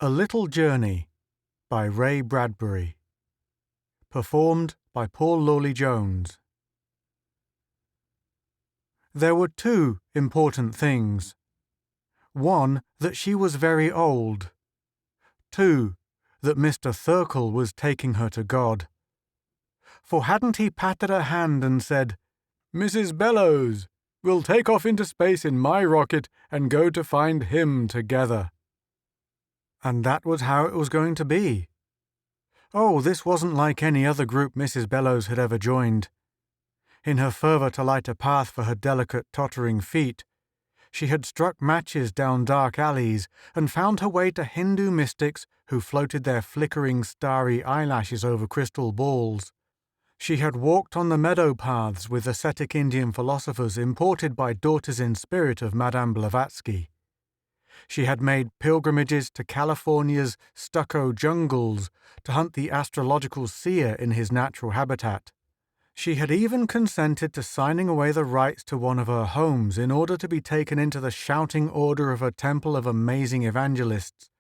A Little Journey by Ray Bradbury. Performed by Paul Lawley-Jones. There were two important things. One, that she was very old. Two, that Mr. Thirkell was taking her to God. For hadn't he patted her hand and said, "Mrs. Bellows, we'll take off into space in my rocket and go to find him together." And that was how it was going to be. Oh, this wasn't like any other group Mrs. Bellows had ever joined. In her fervour to light a path for her delicate, tottering feet, she had struck matches down dark alleys and found her way to Hindu mystics who floated their flickering, starry eyelashes over crystal balls. She had walked on the meadow paths with ascetic Indian philosophers imported by daughters in spirit of Madame Blavatsky. She had made pilgrimages to California's stucco jungles to hunt the astrological seer in his natural habitat. She had even consented to signing away the rights to one of her homes in order to be taken into the shouting order of a temple of amazing evangelists,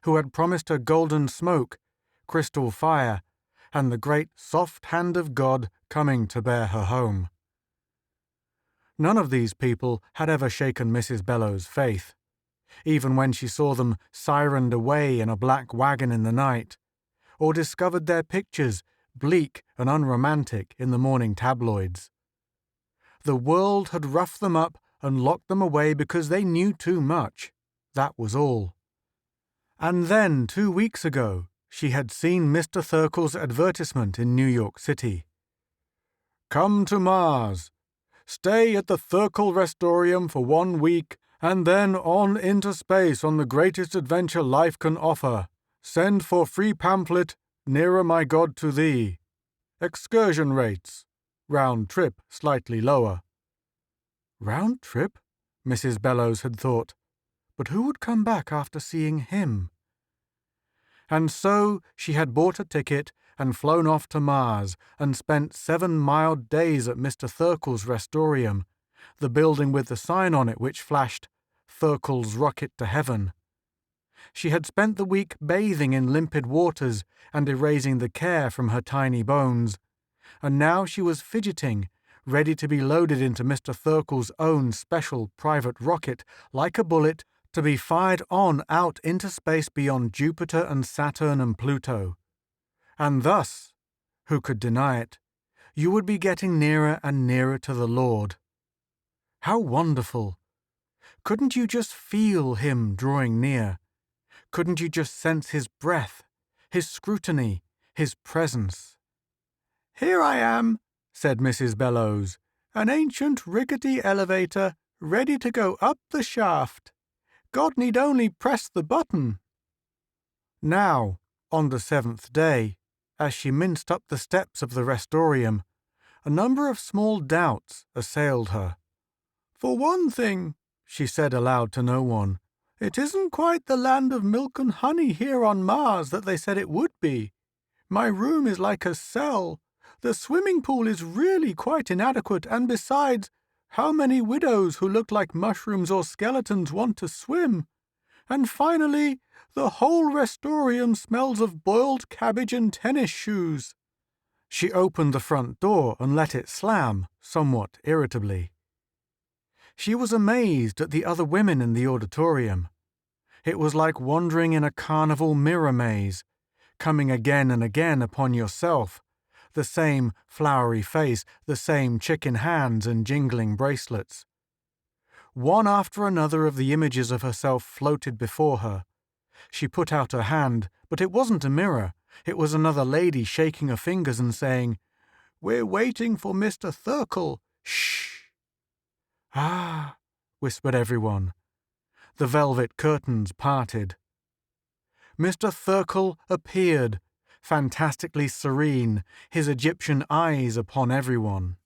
who had promised her golden smoke, crystal fire, and the great soft hand of God coming to bear her home. None of these people had ever shaken Mrs. Bellows' faith, even when she saw them sirened away in a black wagon in the night, or discovered their pictures, bleak and unromantic, in the morning tabloids. The world had roughed them up and locked them away because they knew too much. That was all. And then, 2 weeks ago, she had seen Mr. Thirkell's advertisement in New York City. "Come to Mars. Stay at the Thirkell Restorium for 1 week, and then on into space on the greatest adventure life can offer. Send for free pamphlet, Nearer My God to Thee. Excursion rates. Round trip slightly lower." Round trip? Mrs. Bellows had thought. But who would come back after seeing him? And so she had bought a ticket and flown off to Mars and spent 7 mild days at Mr. Thirkell's Restorium, the building with the sign on it which flashed, "Thirkell's Rocket to Heaven." She had spent the week bathing in limpid waters and erasing the care from her tiny bones, and now she was fidgeting, ready to be loaded into Mr. Thirkell's own special private rocket, like a bullet, to be fired on out into space beyond Jupiter and Saturn and Pluto. And thus, who could deny it, you would be getting nearer and nearer to the Lord. How wonderful! Couldn't you just feel him drawing near? Couldn't you just sense his breath, his scrutiny, his presence? "Here I am," said Mrs. Bellows, "an ancient rickety elevator, ready to go up the shaft. God need only press the button." Now, on the 7th day, as she minced up the steps of the Restorium, a number of small doubts assailed her. "For one thing," she said aloud to no one, "it isn't quite the land of milk and honey here on Mars that they said it would be. My room is like a cell. The swimming pool is really quite inadequate, and besides, how many widows who look like mushrooms or skeletons want to swim? And finally, the whole Restorium smells of boiled cabbage and tennis shoes." She opened the front door and let it slam, somewhat irritably. She was amazed at the other women in the auditorium. It was like wandering in a carnival mirror maze, coming again and again upon yourself, the same flowery face, the same chicken hands and jingling bracelets. One after another of the images of herself floated before her. She put out her hand, but it wasn't a mirror. It was another lady shaking her fingers and saying, "We're waiting for Mr. Thirkell. Shh." "Ah," whispered everyone. The velvet curtains parted. Mr. Thirkell appeared, fantastically serene, his Egyptian eyes upon everyone.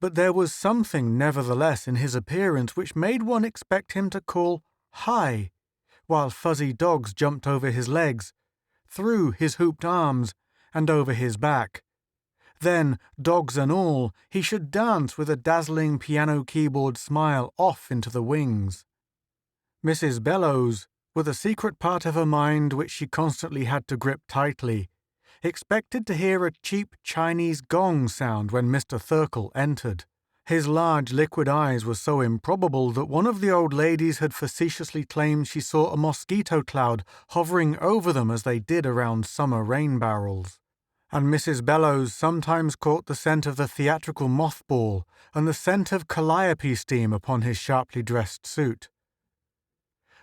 But there was something nevertheless in his appearance which made one expect him to call "Hi," while fuzzy dogs jumped over his legs, through his hooped arms, and over his back. Then, dogs and all, he should dance with a dazzling piano keyboard smile off into the wings. Mrs. Bellows with a secret part of her mind which she constantly had to grip tightly, expected to hear a cheap Chinese gong sound when Mr. Thurkell entered. His large liquid eyes were so improbable that one of the old ladies had facetiously claimed she saw a mosquito cloud hovering over them as they did around summer rain barrels. And Mrs. Bellows sometimes caught the scent of the theatrical mothball and the scent of calliope steam upon his sharply dressed suit.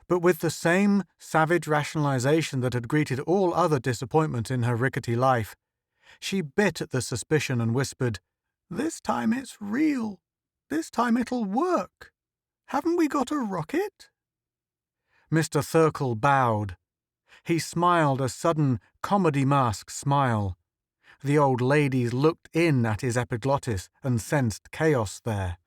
But with the same savage rationalization that had greeted all other disappointments in her rickety life, she bit at the suspicion and whispered, "This time it's real. This time it'll work. Haven't we got a rocket?" Mr. Thurkell bowed. He smiled a sudden comedy mask smile. The old ladies looked in at his epiglottis and sensed chaos there.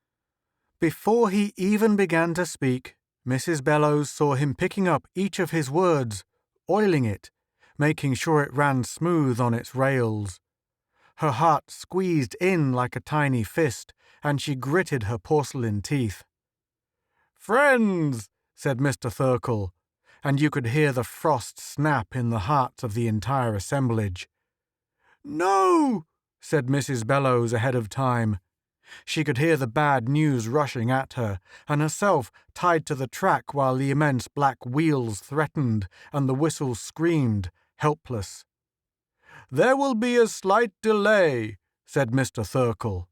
Before he even began to speak, Mrs. Bellows saw him picking up each of his words, oiling it, making sure it ran smooth on its rails. Her heart squeezed in like a tiny fist, and she gritted her porcelain teeth. "Friends," said Mr. Thurkell, and you could hear the frost snap in the hearts of the entire assemblage. "No," said Mrs. Bellows ahead of time. She could hear the bad news rushing at her, and herself tied to the track while the immense black wheels threatened and the whistle screamed, helpless. "There will be a slight delay," said Mr. Thurkell.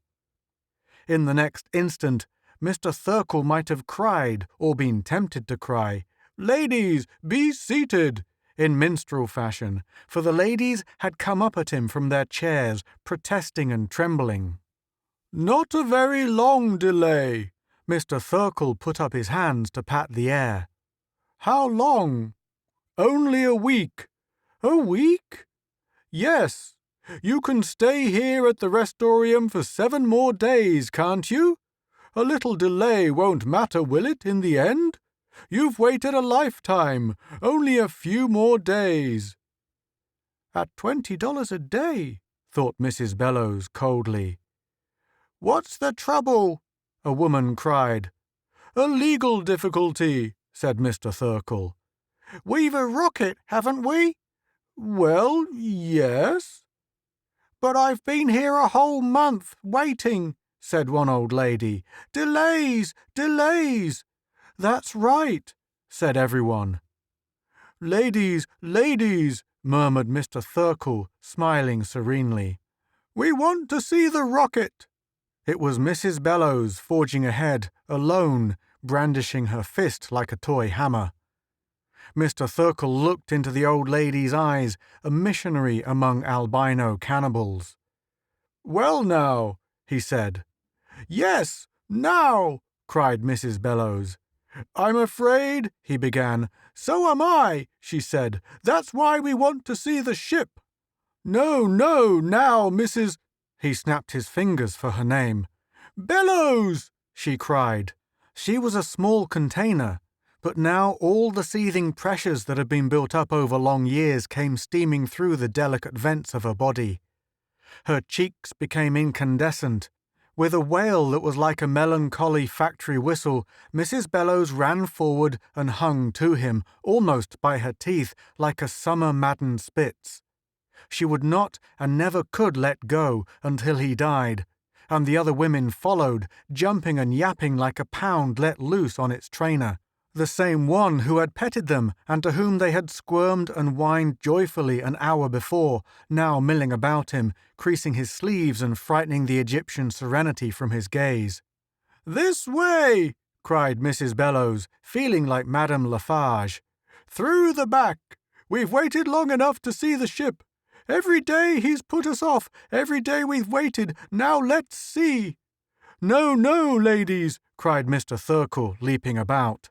In the next instant, Mr. Thurkell might have cried, or been tempted to cry, "Ladies, be seated!" in minstrel fashion, for the ladies had come up at him from their chairs, protesting and trembling. "Not a very long delay." Mr. Thurkell put up his hands to pat the air. "How long?" "Only a week." "A week?" "Yes. You can stay here at the Restorium for 7 more days, can't you? A little delay won't matter, will it, in the end? You've waited a lifetime, only a few more days." "At $20 a day," thought Mrs. Bellows coldly. "What's the trouble?" a woman cried. "A legal difficulty," said Mr. Thurkell. "We've a rocket, haven't we?" "Well, yes." "But I've been here a whole month, waiting," said one old lady. "Delays, delays." "That's right," said everyone. "Ladies, ladies," murmured Mr. Thurkell, smiling serenely. "We want to see the rocket." It was Mrs. Bellows forging ahead, alone, brandishing her fist like a toy hammer. Mr. Thurkell looked into the old lady's eyes, a missionary among albino cannibals. "Well now," he said. "Yes, now," cried Mrs. Bellows. "I'm afraid," he began. "So am I," she said. "That's why we want to see the ship." "No, no, now, Mrs. He snapped his fingers for her name. "Bellows!" she cried. She was a small container, but now all the seething pressures that had been built up over long years came steaming through the delicate vents of her body. Her cheeks became incandescent. With a wail that was like a melancholy factory whistle, Mrs. Bellows ran forward and hung to him, almost by her teeth, like a summer-maddened Spitz. She would not and never could let go until he died, and the other women followed, jumping and yapping like a pound let loose on its trainer. The same one who had petted them and to whom they had squirmed and whined joyfully an hour before, now milling about him, creasing his sleeves and frightening the Egyptian serenity from his gaze. "This way!" cried Mrs. Bellows, feeling like Madame Lafarge. "Through the back! We've waited long enough to see the ship. Every day he's put us off, every day we've waited, now let's see." "No, no, ladies!" cried Mr. Thurkell, leaping about.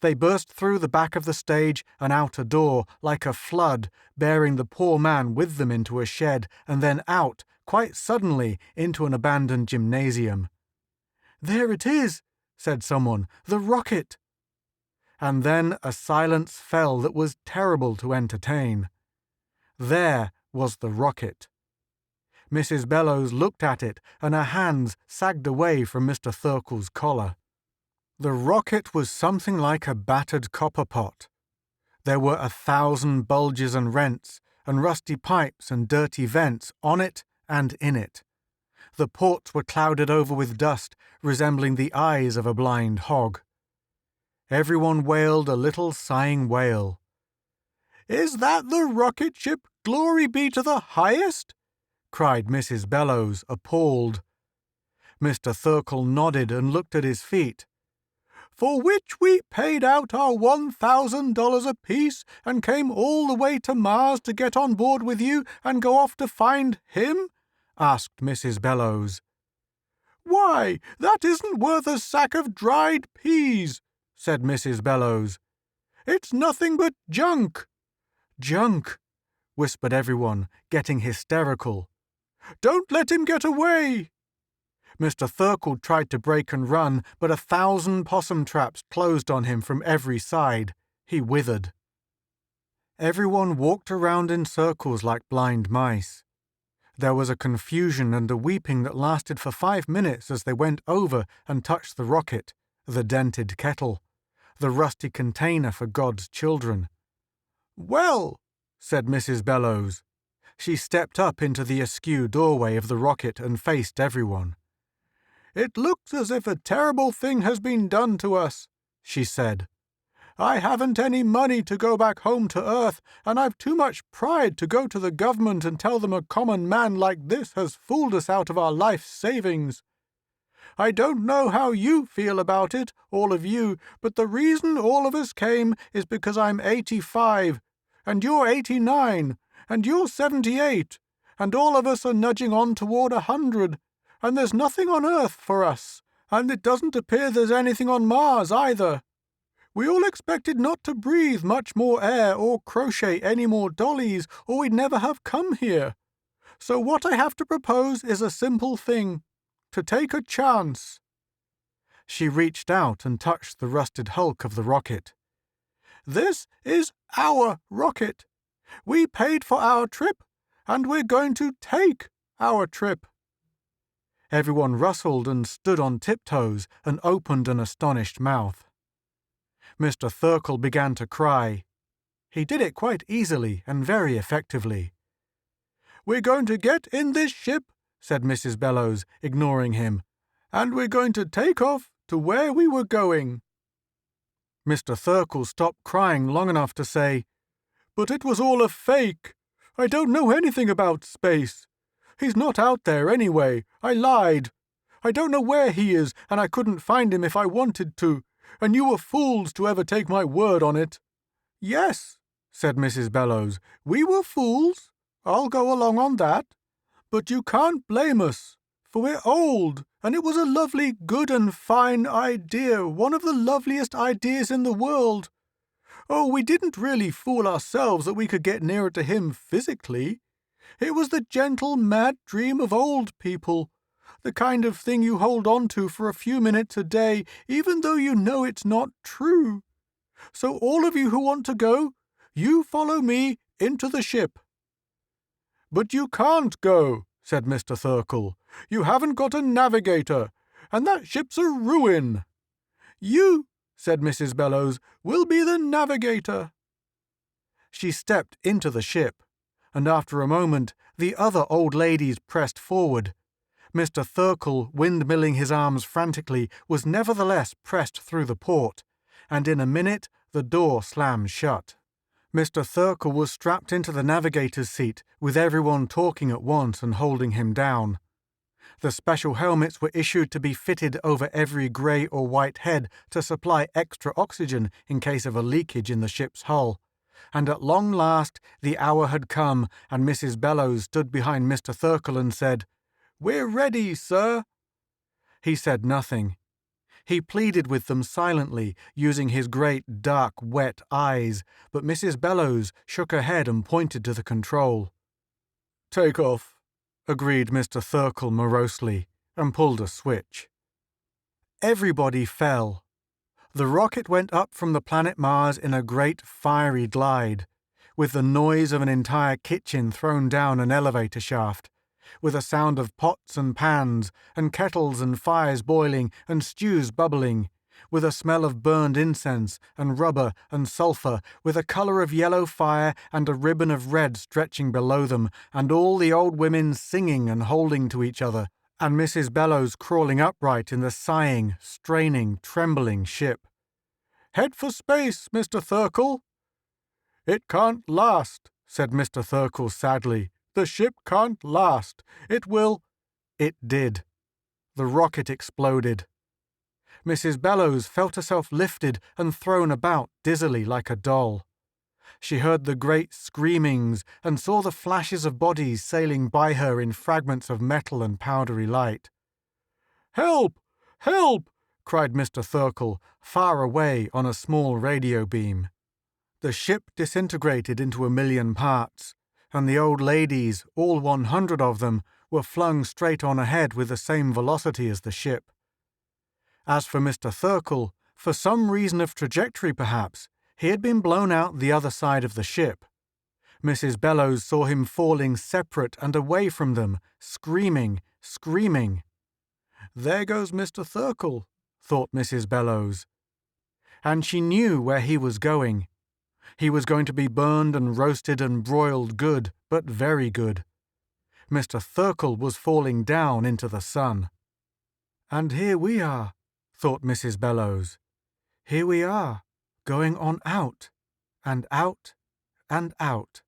They burst through the back of the stage and out a door, like a flood, bearing the poor man with them into a shed, and then out, quite suddenly, into an abandoned gymnasium. "There it is," said someone, "the rocket." And then a silence fell that was terrible to entertain. There was the rocket. Mrs. Bellows looked at it, and her hands sagged away from Mr. Thurkell's collar. The rocket was something like a battered copper pot, There were 1,000 bulges and rents, and rusty pipes and dirty vents on it and in it. The ports were clouded over with dust, resembling the eyes of a blind hog. Everyone wailed a little sighing wail. "Is that the rocket ship, Glory be to the highest?" cried Mrs. Bellows, appalled. Mr. Thirkell nodded and looked at his feet. "For which we paid out our $1,000 apiece and came all the way to Mars to get on board with you and go off to find him?" asked Mrs. Bellows. "Why, that isn't worth a sack of dried peas," said Mrs. Bellows. "It's nothing but junk." "Junk," whispered everyone, getting hysterical. "Don't let him get away." Mr. Thirkell tried to break and run, but 1,000 possum traps closed on him from every side. He withered. Everyone walked around in circles like blind mice. There was a confusion and a weeping that lasted for 5 minutes as they went over and touched the rocket, the dented kettle, the rusty container for God's children. "Well," said Mrs. Bellows. She stepped up into the askew doorway of the rocket and faced everyone. "It looks as if a terrible thing has been done to us," she said. "I haven't any money to go back home to Earth, and I've too much pride to go to the government and tell them a common man like this has fooled us out of our life savings. I don't know how you feel about it, all of you, but the reason all of us came is because I'm 85, and you're 89, and you're 78, and all of us are nudging on toward 100, and there's nothing on Earth for us, and it doesn't appear there's anything on Mars either. We all expected not to breathe much more air or crochet any more dollies, or we'd never have come here. So what I have to propose is a simple thing, to take a chance." She reached out and touched the rusted hulk of the rocket. "This is our rocket. We paid for our trip, and we're going to take our trip." Everyone rustled and stood on tiptoes and opened an astonished mouth. Mr. Thirkell began to cry. He did it quite easily and very effectively. "We're going to get in this ship," said Mrs. Bellows, ignoring him, "and we're going to take off to where we were going." Mr. Thirkell stopped crying long enough to say, "But it was all a fake. I don't know anything about space. He's not out there anyway. I lied. I don't know where he is, and I couldn't find him if I wanted to, and you were fools to ever take my word on it." "Yes," said Mrs. Bellows, "we were fools. I'll go along on that. But you can't blame us, for we're old, and it was a lovely, good and fine idea, one of the loveliest ideas in the world. Oh, we didn't really fool ourselves that we could get nearer to him physically. It was the gentle, mad dream of old people, the kind of thing you hold on to for a few minutes a day, even though you know it's not true. So all of you who want to go, you follow me into the ship." "But you can't go," said Mr. Thirkell. "You haven't got a navigator, and that ship's a ruin." "You," said Mrs. Bellows, "will be the navigator." She stepped into the ship, and after a moment the other old ladies pressed forward. Mr. Thirkell, windmilling his arms frantically, was nevertheless pressed through the port, and in a minute the door slammed shut. Mr. Thirkell was strapped into the navigator's seat, with everyone talking at once and holding him down. The special helmets were issued to be fitted over every grey or white head to supply extra oxygen in case of a leakage in the ship's hull. And at long last the hour had come, and Mrs. Bellows stood behind Mr. Thirkell and said, "We're ready, sir." He said nothing. He pleaded with them silently, using his great, dark, wet eyes, but Mrs. Bellows shook her head and pointed to the control. "Take off," agreed Mr. Thirkell morosely, and pulled a switch. Everybody fell. The rocket went up from the planet Mars in a great fiery glide, with the noise of an entire kitchen thrown down an elevator shaft, with a sound of pots and pans, and kettles and fires boiling, and stews bubbling, with a smell of burned incense and rubber and sulphur, with a colour of yellow fire and a ribbon of red stretching below them, and all the old women singing and holding to each other, and Mrs. Bellows crawling upright in the sighing, straining, trembling ship. "Head for space, Mr. Thirkell." "It can't last," said Mr. Thirkell sadly. "The ship can't last. It will—" It did. The rocket exploded. Mrs. Bellows felt herself lifted and thrown about dizzily like a doll. She heard the great screamings and saw the flashes of bodies sailing by her in fragments of metal and powdery light. "Help! Help!" cried Mr. Thirkell, far away on a small radio beam. The ship disintegrated into 1,000,000 parts, and the old ladies, all 100 of them, were flung straight on ahead with the same velocity as the ship. As for Mr. Thirkell, for some reason of trajectory perhaps, he had been blown out the other side of the ship. Mrs. Bellows saw him falling separate and away from them, screaming, screaming. "There goes Mr. Thirkell," thought Mrs. Bellows. And she knew where he was going. He was going to be burned and roasted and broiled good, but very good. Mr. Thirkell was falling down into the sun. "And here we are," thought Mrs. Bellows. "Here we are, going on out, and out, and out."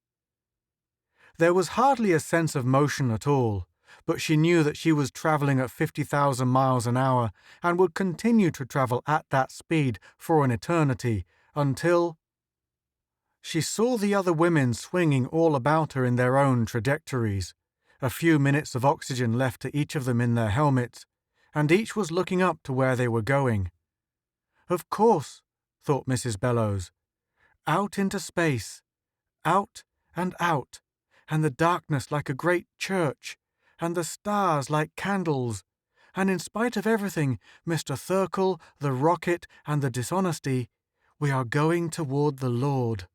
There was hardly a sense of motion at all, but she knew that she was travelling at 50,000 miles an hour and would continue to travel at that speed for an eternity, until... She saw the other women swinging all about her in their own trajectories, a few minutes of oxygen left to each of them in their helmets, and each was looking up to where they were going. Of course, thought Mrs. Bellows, out into space, out, and the darkness like a great church, and the stars like candles, and in spite of everything, Mr. Thirkell, the rocket, and the dishonesty, we are going toward the Lord.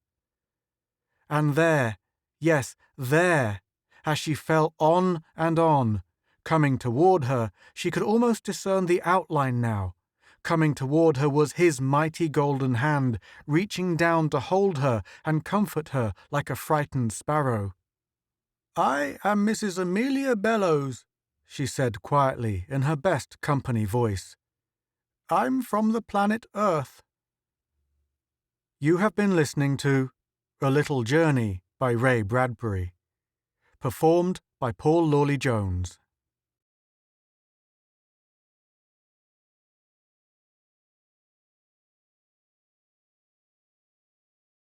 And there, yes, there, as she fell on and on, coming toward her, she could almost discern the outline now. Coming toward her was his mighty golden hand, reaching down to hold her and comfort her like a frightened sparrow. "I am Mrs. Amelia Bellows," she said quietly in her best company voice. "I'm from the planet Earth." You have been listening to A Little Journey by Ray Bradbury, performed by Paul Lawley Jones.